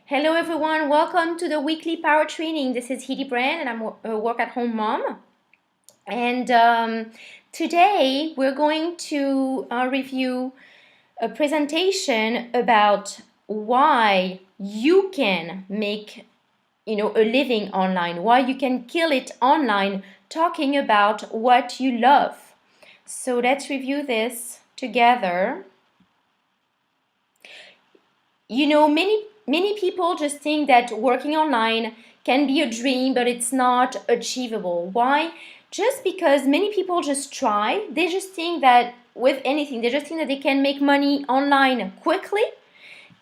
Hello everyone, welcome to the weekly power training. This is Hedy Brand and I'm a work-at-home mom. And today we're going to review a presentation about why you can make a living online, why you can kill it online, talking about what you love. So let's review this together. Many people just think that working online can be a dream, but it's not achievable. Why? Just because many people just try. They just think that with anything, they just think that they can make money online quickly,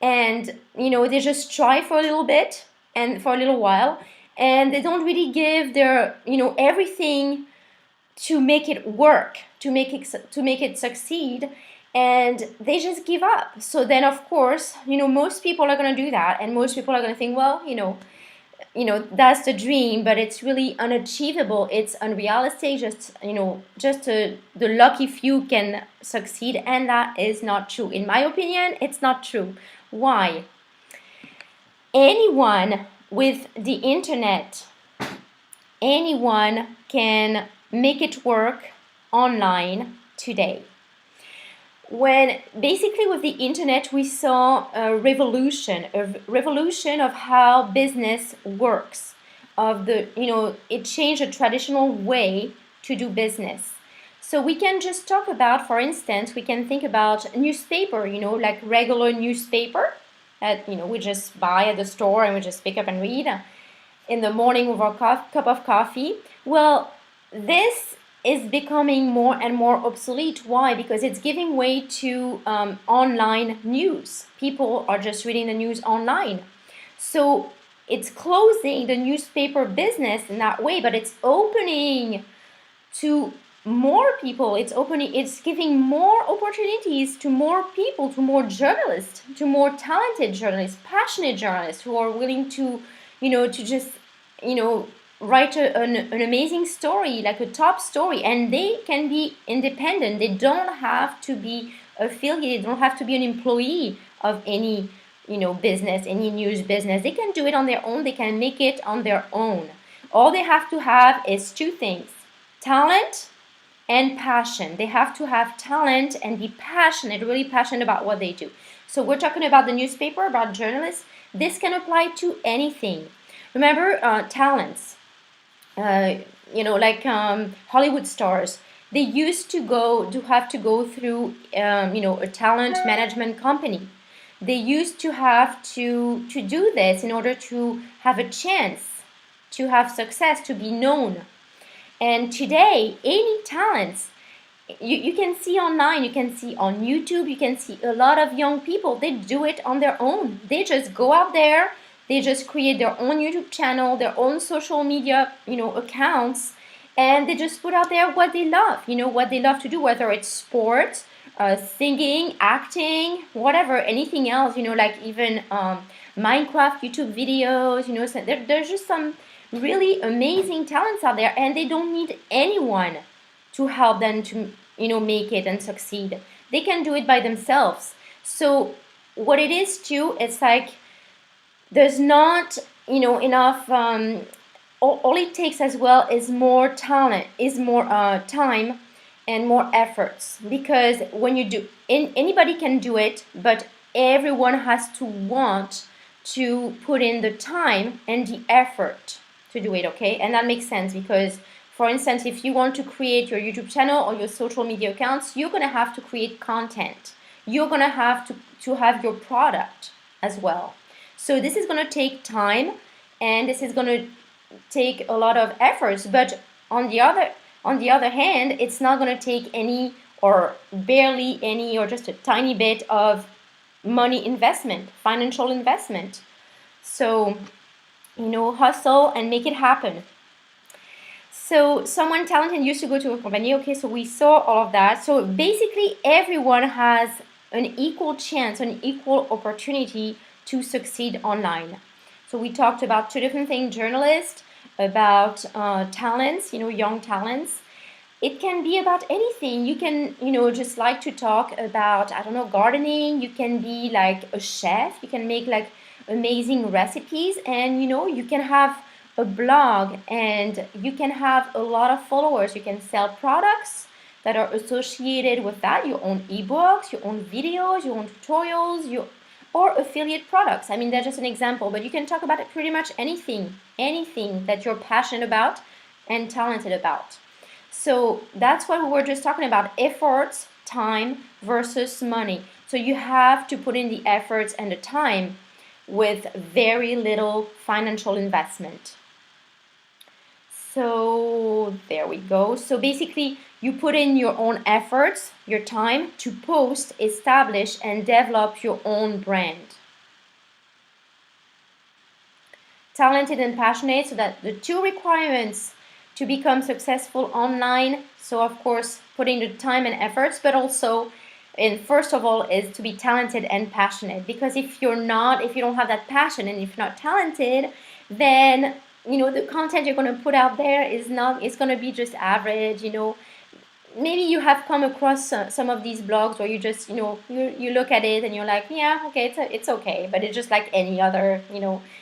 and they just try for a little bit and for a little while, and they don't really give their everything to make it work, to make it succeed, and they just give up. So then of course, most people are going to do that, and most people are going to think, well, that's the dream, but it's really unachievable, it's unrealistic, just the lucky few can succeed. And that is not true. In my opinion, it's not true. Why? Anyone with the internet, anyone can make it work online today. When basically with the internet we saw a revolution of how business works, it changed a traditional way to do business. So we can just talk about, for instance, we can think about newspaper, like regular newspaper that we just buy at the store and we just pick up and read in the morning with our cup of coffee. Well, this is becoming more and more obsolete. Why? Because it's giving way to online news. People are just reading the news online. So it's closing the newspaper business in that way, but it's opening to more people. It's giving more opportunities to more people, to more journalists, to more talented journalists, passionate journalists who are willing to just write an amazing story, like a top story, and they can be independent. They don't have to be affiliated, they don't have to be an employee of any business, any news business. They can do it on their own, they can make it on their own. All they have to have is two things: talent and passion. They have to have talent and be passionate, really passionate about what they do. So we're talking about the newspaper, about journalists. This can apply to anything. Remember, talents, like Hollywood stars, they used to have to go through a talent management company. They used to have to do this in order to have a chance to have success, to be known. And today, any talents you can see online, you can see on YouTube, you can see a lot of young people, they do it on their own. They just go out there, they just create their own YouTube channel, their own social media, accounts, and they just put out there what they love, what they love to do, whether it's sports, singing, acting, whatever, anything else, like even Minecraft YouTube videos, so there's just some really amazing talents out there, and they don't need anyone to help them to make it and succeed. They can do it by themselves. So what it is too, it's like there's not enough all it takes as well is more talent, is more time and more efforts. Because when you do, anybody can do it, but everyone has to want to put in the time and the effort to do it. Okay, and that makes sense because, for instance, if you want to create your YouTube channel or your social media accounts, you're going to have to create content. You're going to have to have your product as well. So this is going to take time, and this is going to take a lot of efforts. But on the other hand, it's not going to take any or barely any or just a tiny bit of money investment, financial investment. So hustle and make it happen. So someone talented used to go to a company. Okay, so we saw all of that. So basically everyone has an equal chance, an equal opportunity to succeed online. So we talked about two different things: journalists, about talents, young talents. It can be about anything. You can, just like to talk about, I don't know, gardening. You can be like a chef. You can make like amazing recipes, and you can have a blog, and you can have a lot of followers. You can sell products that are associated with that. You own ebooks, you own videos, you own tutorials, or affiliate products. I mean, that's just an example, but you can talk about it pretty much anything that you're passionate about and talented about. So that's what we were just talking about: efforts, time versus money. So you have to put in the efforts and the time with very little financial investment. So there we go. So basically, you put in your own efforts, your time to post, establish, and develop your own brand. Talented and passionate, so that the two requirements to become successful online. So of course, putting the time and efforts, but also, and first of all, is to be talented and passionate. Because if you don't have that passion, and if you're not talented, then the content you're going to put out there it's going to be just average. Maybe you have come across some of these blogs where you just you look at it and you're like, yeah, okay, it's okay, but it's just like any other,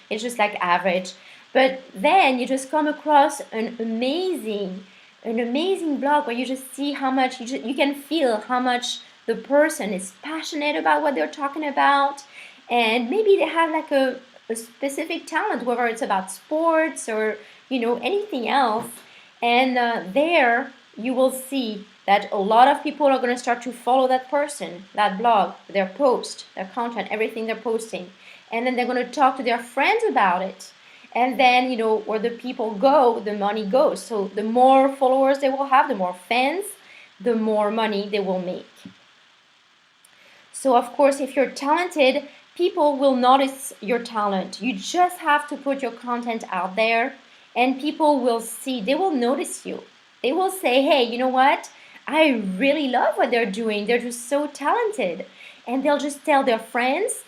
it's just like average. But then you just come across an amazing blog where you just see how much you can feel how much the person is passionate about what they're talking about, and maybe they have like a specific talent, whether it's about sports or anything else. And there you will see that a lot of people are going to start to follow that person, that blog, their post, their content, everything they're posting. And then they're going to talk to their friends about it. And then, where the people go, the money goes. So the more followers they will have, the more fans, the more money they will make. So of course, if you're talented, people will notice your talent. You just have to put your content out there, and people will see, they will notice you. They will say, hey, you know what? I really love what they're doing. They're just so talented. And they'll just tell their friends,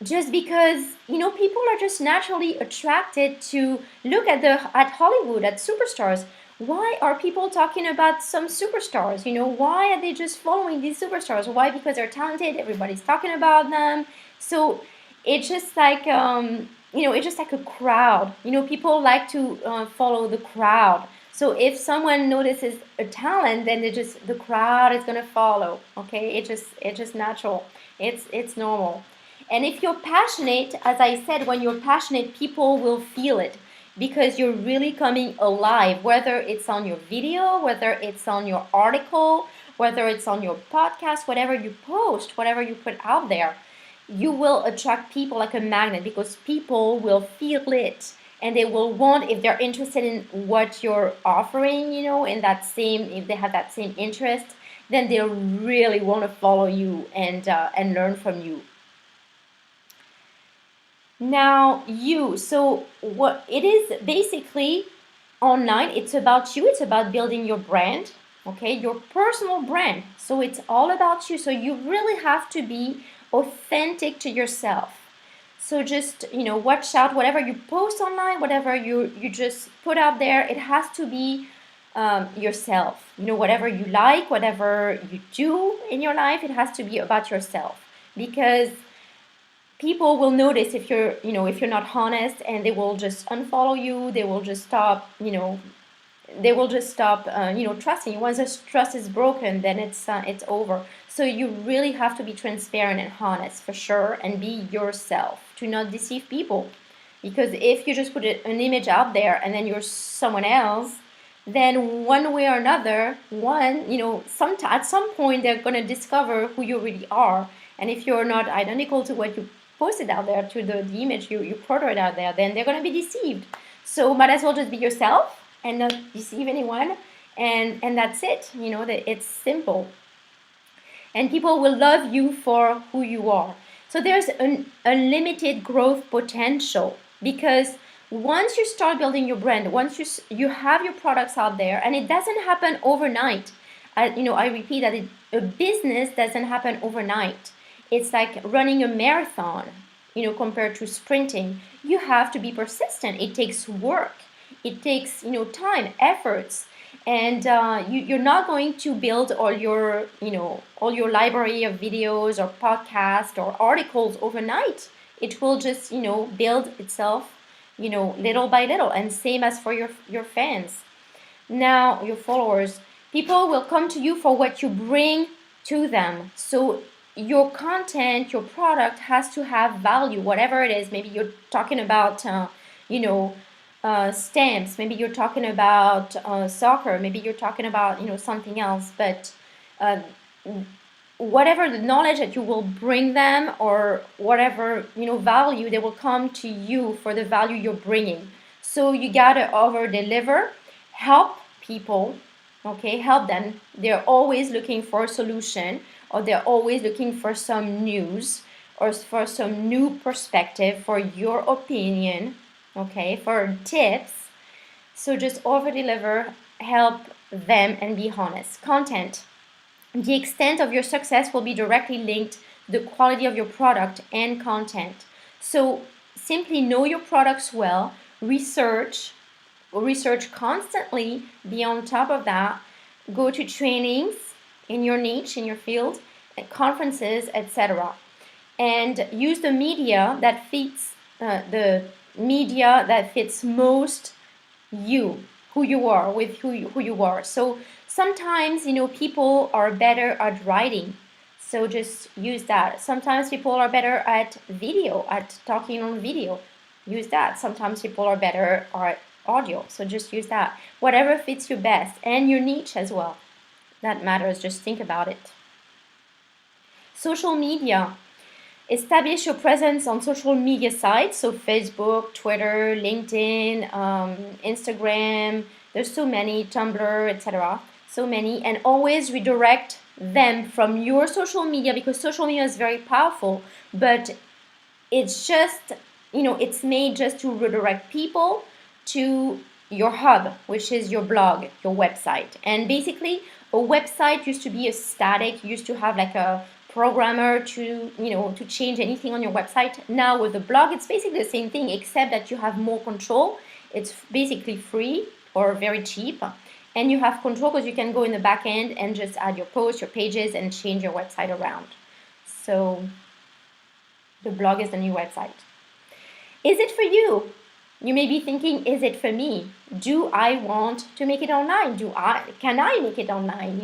just because, people are just naturally attracted to look at Hollywood, at superstars. Why are people talking about some superstars? Why are they just following these superstars? Why? Because they're talented. Everybody's talking about them. So it's just like, it's just like a crowd. People like to follow the crowd. So if someone notices a talent, then the crowd is gonna follow. Okay, it's just natural. It's normal. And if you're passionate, as I said, when you're passionate, people will feel it, because you're really coming alive, whether it's on your video, whether it's on your article, whether it's on your podcast, whatever you post, whatever you put out there, you will attract people like a magnet, because people will feel it, and they will want, if they're interested in what you're offering, if they have that same interest, then they'll really want to follow you and learn from you. Now, so what it is basically online, it's about you, it's about building your brand, okay, your personal brand. So it's all about you. So you really have to be authentic to yourself. So just, watch out, whatever you post online, whatever you just put out there, it has to be yourself. Whatever you like, whatever you do in your life, it has to be about yourself, because people will notice if you're not honest, and they will just unfollow you. They will just stop, trusting you. Once this trust is broken, then it's over. So you really have to be transparent and honest, for sure, and be yourself, to not deceive people. Because if you just put an image out there and then you're someone else, then one way or another, at some point they're going to discover who you really are. And if you're not identical to what you posted out there, to the image you portray out there, then they're going to be deceived. So might as well just be yourself and not deceive anyone, and that's it. It's simple, and people will love you for who you are. So there's an unlimited growth potential, because once you start building your brand, once you have your products out there, and it doesn't happen overnight. I repeat that a business doesn't happen overnight. It's like running a marathon, compared to sprinting. You have to be persistent. It takes work. It takes, time, efforts. and you're not going to build all your library of videos or podcasts or articles overnight. It will just build itself little by little, and same as for your fans. Now your followers, people will come to you for what you bring to them. So your content, your product has to have value, whatever it is. Maybe you're talking about you know stamps, maybe you're talking about soccer, maybe you're talking about something else, but uh, whatever the knowledge that you will bring them, or whatever value, they will come to you for the value you're bringing. So you gotta over deliver, help people, okay, help them. They're always looking for a solution, or they're always looking for some news, or for some new perspective, for your opinion, okay, for tips. So just over deliver, help them, and be honest. Content. The extent of your success will be directly linked to the quality of your product and content. So simply know your products well, research constantly, be on top of that, go to trainings in your niche, in your field, conferences, etc. And use the media that fits most you, who you are, with who you are. So sometimes people are better at writing, so just use that. Sometimes people are better at video, at talking on video, use that. Sometimes people are better at audio, so just use that. Whatever fits you best, and your niche as well, that matters. Just think about it. Social media. Establish your presence on social media sites, so Facebook, Twitter, LinkedIn, Instagram, there's so many, Tumblr, etc. So many, and always redirect them from your social media, because social media is very powerful, but it's just, it's made just to redirect people to your hub, which is your blog, your website. And basically, a website used to be a static, used to have like a programmer to to change anything on your website. Now with the blog, it's basically the same thing, except that you have more control. It's basically free or very cheap, and you have control because you can go in the back end and just add your posts, your pages, and change your website around. So the blog is the new website. Is it for you? You may be thinking, is it for me? Do I want to make it online? Can I make it online?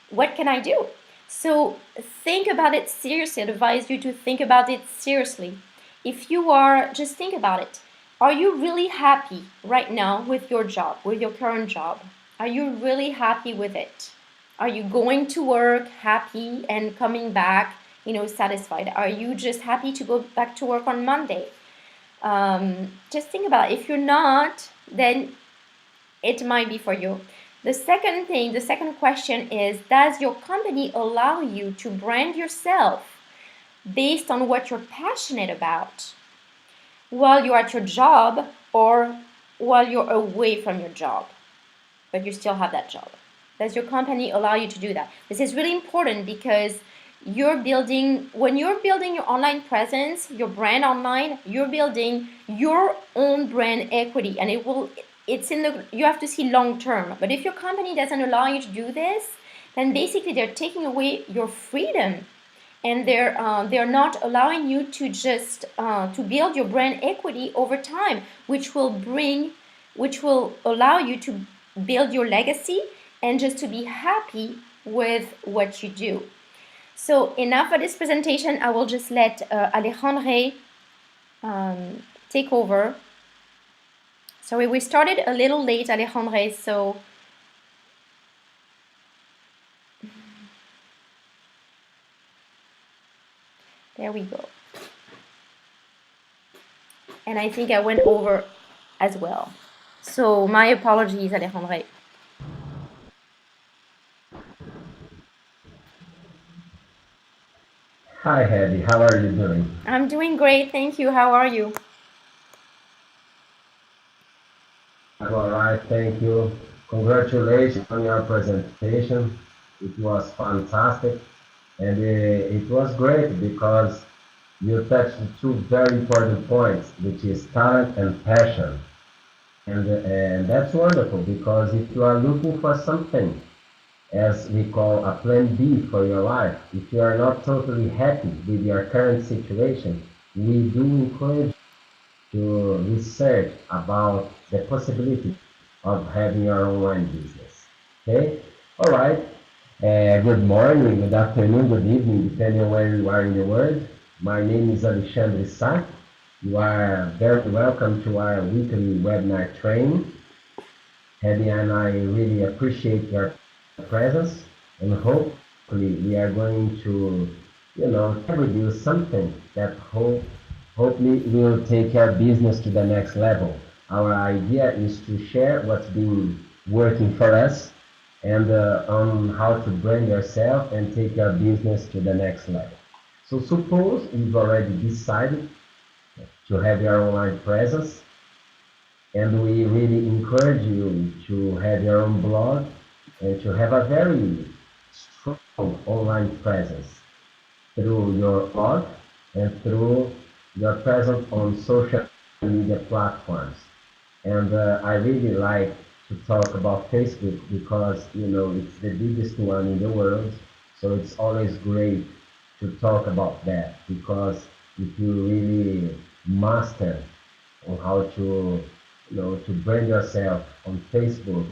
What can I do? So think about it seriously. I advise you to think about it seriously. If you are, just think about it. Are you really happy right now with your job, with your current job? Are you really happy with it? Are you going to work happy and coming back, satisfied? Are you just happy to go back to work on Monday? Just think about it. If you're not, then it might be for you. The second question is, does your company allow you to brand yourself based on what you're passionate about while you're at your job, or while you're away from your job, but you still have that job? Does your company allow you to do that? This is really important, because when you're building your online presence, your brand online, you're building your own brand equity, and you have to see long term. But if your company doesn't allow you to do this, then basically they're taking away your freedom, and they're not allowing you to just to build your brand equity over time, which will allow you to build your legacy and just to be happy with what you do. So enough of this presentation. I will just let Alejandre take over. Sorry, we started a little late, Alejandre, so there we go. And I think I went over as well. So my apologies, Alejandre. Hi, Hedy. How are you doing? I'm doing great, thank you. How are you? I'm all right, thank you. Congratulations on your presentation. It was fantastic, and it was great because you touched two very important points, which is talent and passion. And that's wonderful because if you are looking for something, as we call a plan B for your life, if you are not totally happy with your current situation, we do encourage to research about the possibility of having your online business. Okay? All right. Good morning, good afternoon, good evening, depending on where you are in the world. My name is Alexandre Sá. You are very welcome to our weekly webinar training. Hedy and I really appreciate your presence, and hopefully we are going to, share with you something that hopefully will take our business to the next level. Our idea is to share what's been working for us and on how to brand yourself and take your business to the next level. So suppose you've already decided to have your online presence, and we really encourage you to have your own blog and to have a very strong online presence through your blog and through your presence on social media platforms. And I really like to talk about Facebook because, it's the biggest one in the world. So it's always great to talk about that because if you really master on how to, to brand yourself on Facebook,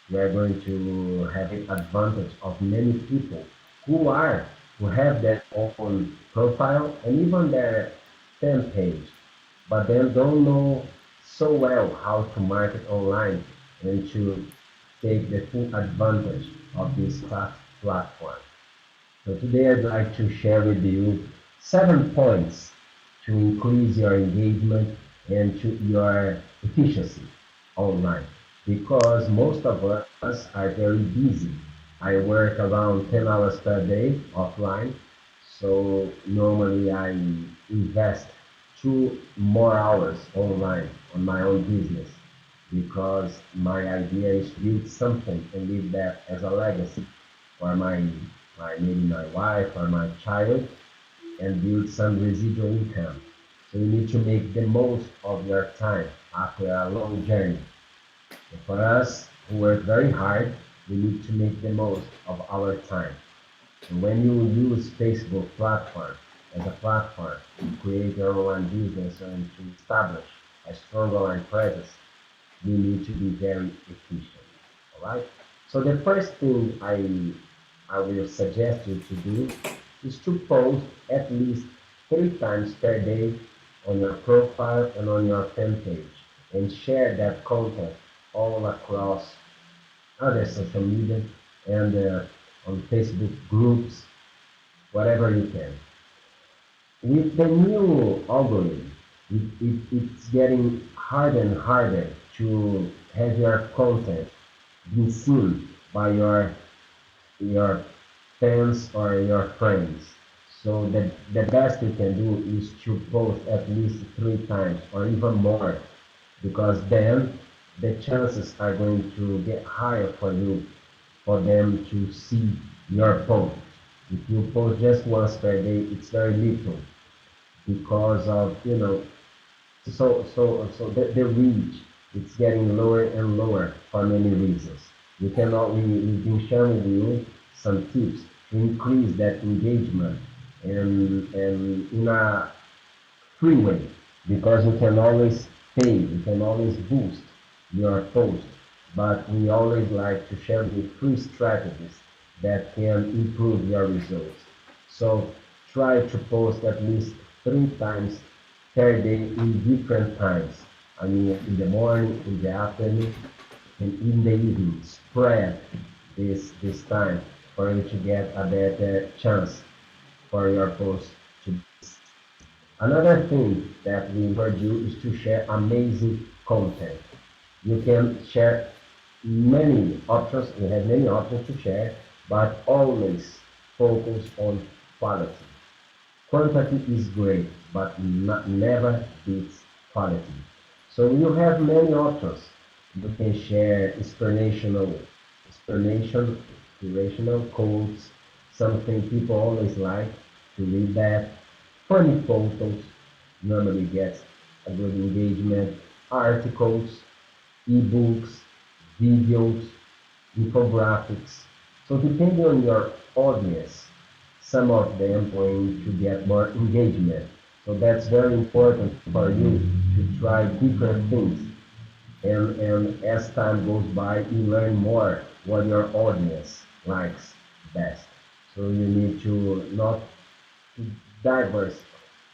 we are going to have an advantage of many people who have their own profile and even their fan page, but then don't know so well how to market online and to take the full advantage of this platform. So today I'd like to share with you 7 points to increase your engagement and to your efficiency online because most of us are very busy. I work around 10 hours per day offline, so normally I invest 2 more hours online on my own business because my idea is to build something and leave that as a legacy for maybe my wife or my child and build some residual income. So you need to make the most of your time after a long journey. And for us who work very hard, we need to make the most of our time. And when you use Facebook platform as a platform to create your online business and to establish a strong online presence, you need to be very efficient. All right. So the first thing I will suggest you to do is to post at least 3 times per day on your profile and on your fan page and share that content all across other social media and on Facebook groups, whatever you can. With the new algorithm, it's getting harder and harder to have your content being seen by your fans or your friends. So the best you can do is to post at least 3 times or even more, because then the chances are going to get higher for you for them to see your post. If you post just once per day, it's very little because of the reach it's getting lower and lower for many reasons. We've been sharing with you some tips to increase that engagement and in a free way because you can always pay, you can always boost your post, but we always like to share the free strategies that can improve your results. So try to post at least 3 times per day in different times. I mean, in the morning, in the afternoon, and in the evening. Spread this time for you to get a better chance for your post to. Another thing that we encourage you is to share amazing content. You can share many options, we have many options to share, but always focus on quality. Quantity is great, but never beats quality. So you have many options. You can share inspirational quotes, something people always like to read that. Funny photos normally gets a good engagement. Articles, ebooks, videos, infographics. So depending on your audience, some of them going to get more engagement. So that's very important for you to try different things. And as time goes by, you learn more what your audience likes best. So you need to not to diverse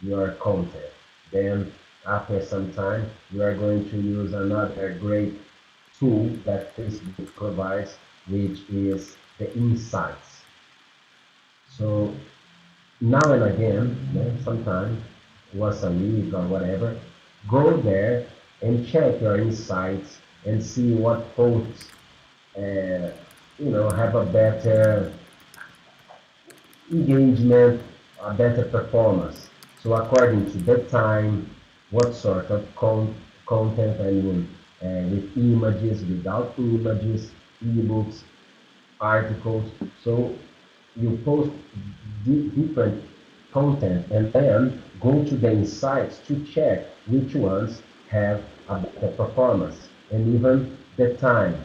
your content. Then after some time, you are going to use another great tool that Facebook provides, which is the insights. So now and again, sometimes once a week or whatever, go there and check your insights and see what posts, uh, have a better engagement, a better performance. So according to the time, what sort of content, I mean, with images, without images, ebooks, articles. So you post different content and then go to the insights to check which ones have a better performance and even the time.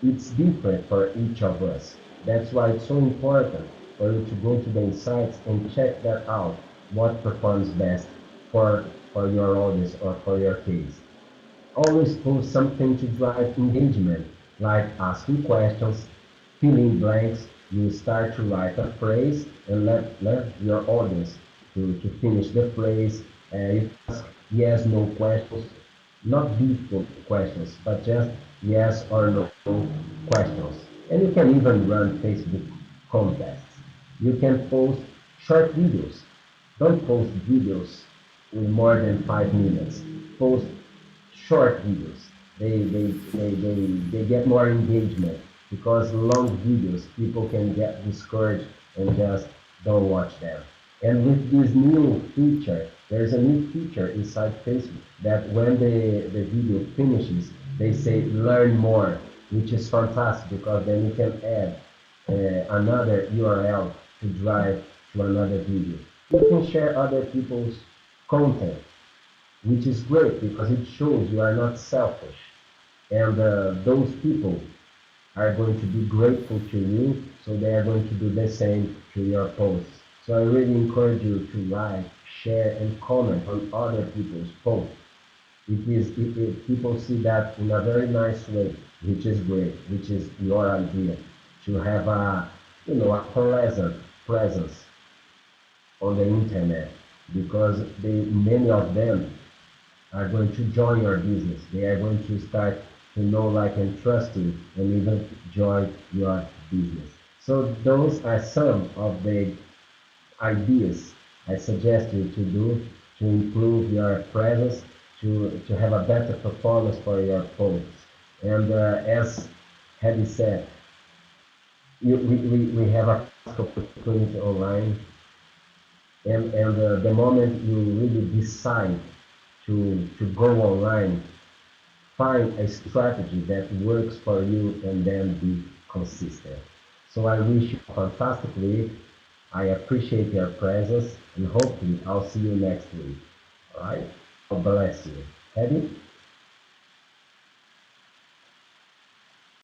It's different for each of us. That's why it's so important for you to go to the insights and check that out, what performs best for your audience or for your case. Always post something to drive engagement, like asking questions, filling blanks. You start to write a phrase and let your audience to finish the phrase. You ask yes, no questions, not difficult questions, but just yes or no questions. And you can even run Facebook contests. You can post short videos. Don't post videos with more than 5 minutes. Post short videos. They get more engagement because long videos, people can get discouraged and just don't watch them. And with this new feature, there's a new feature inside Facebook that when the video finishes, they say learn more, which is fantastic because then you can add another URL to drive to another video. You can share other people's content, which is great because it shows you are not selfish. And those people are going to be grateful to you, so they are going to do the same to your posts. So I really encourage you to like, share, and comment on other people's posts. People see that in a very nice way, which is great, which is your idea, to have a pleasant presence on the internet, because many of them are going to join your business. They are going to start to know, like, and trust you, and even join your business. So those are some of the ideas I suggest you to do to improve your presence, to have a better performance for your posts. And as Hedy said, we have a opportunity online, and the moment you really decide to go online, find a strategy that works for you and then be consistent. So I wish you a fantastic week. I appreciate your presence and hopefully I'll see you next week. All right? God bless you. Hedy?